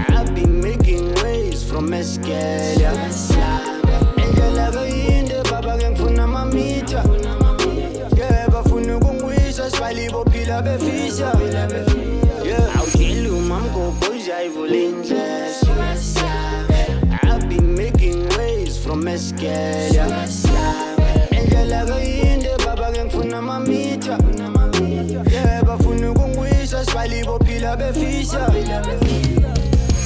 I've been making waves from Eskelia. Endlela kuyinde baba ke ngifuna mamita. Yeah, bafuna ukungwisa sibali bophila befisha. Yeah, awutshela umamgobozi ayivule indlela. I've been making waves from Eskelia. Endlela kuyinde baba ke ngifuna mamita. Yeah, bafuna ukungwisa sibali bophila befisha.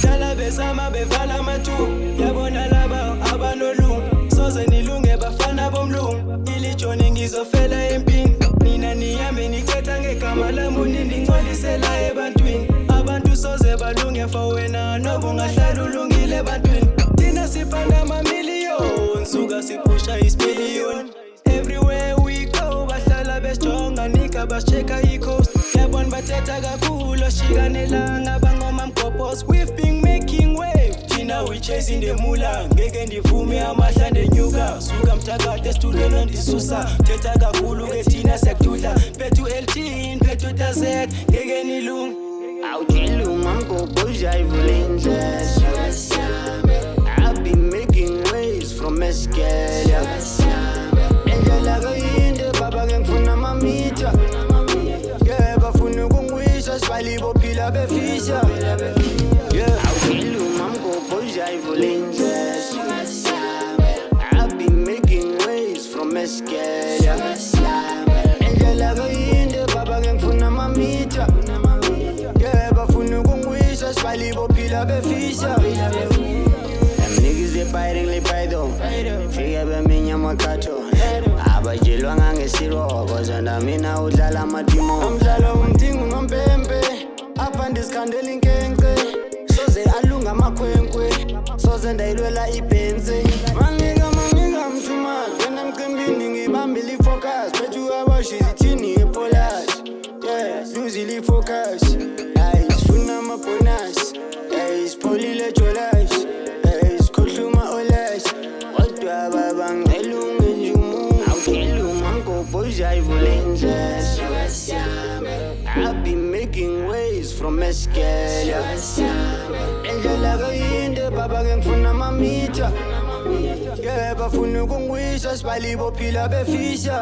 Hlala besama bevala amatu yabona laba abanolungu soze nilunge bafana bomlungu ilijoni ngizofela empini nina niyame nicetha ngegama lami ningcolisela ebantwini abantu soze balunge for wena noba ungahlala ulungile ebantwini thina siphanda amamiliyoni suka siphusha isipiliyoni everywhere we go bahlala besijonga nika basheka i-coast yabona bathetha kakhulu oshikanelanga bangoma mgobhos we've been making waves thina we chasing the mula ngeke ndivume amahlande enyuka suka mthakade esitulweni ndisusa thetha kakhulu ke thina sekududla phethu l10 phethu tazet ngeke nilunga awutshela umamgobozi ayivule indlela. I've been making waves from Eskelia. Endlela kuyinde baba ke ngifuna mamita. Yeah, bafuna ukungwisa sibali bophila befisha. Yeah, awutshela umamgobozi ayivule indlela. I've been making waves from Eskelia. Endlela kuyinde baba ke ngifuna mamita. Yeah, bafuna ukungwisa sibali bophila befisha. Them niggas they biting like python. Fika beminya makato. Abajelwanga ngesiro cause mina udlala amatimo. Umdlalo umthingu ngompempe. Apha ndisikhandela inkenke. Soze alunga amakhwenkwe. Soze ndayilwela ibhenze. Manika mthuma. Wena mcimbini ngibambile ifocus. Bethu abashizithini epolas. Yeah, losing focus. Sifuna amabonus. Sipholile jolas. Sikhohluma olas. Kodwa baba ngilunge nje umuntu. Awutshela umamgobozi ayivule indlela. I've been making waves from Eskelia. Endlela kuyinde baba ke ngifuna mamita. Yeah, bafuna ukungwisa sibali bophila befisha.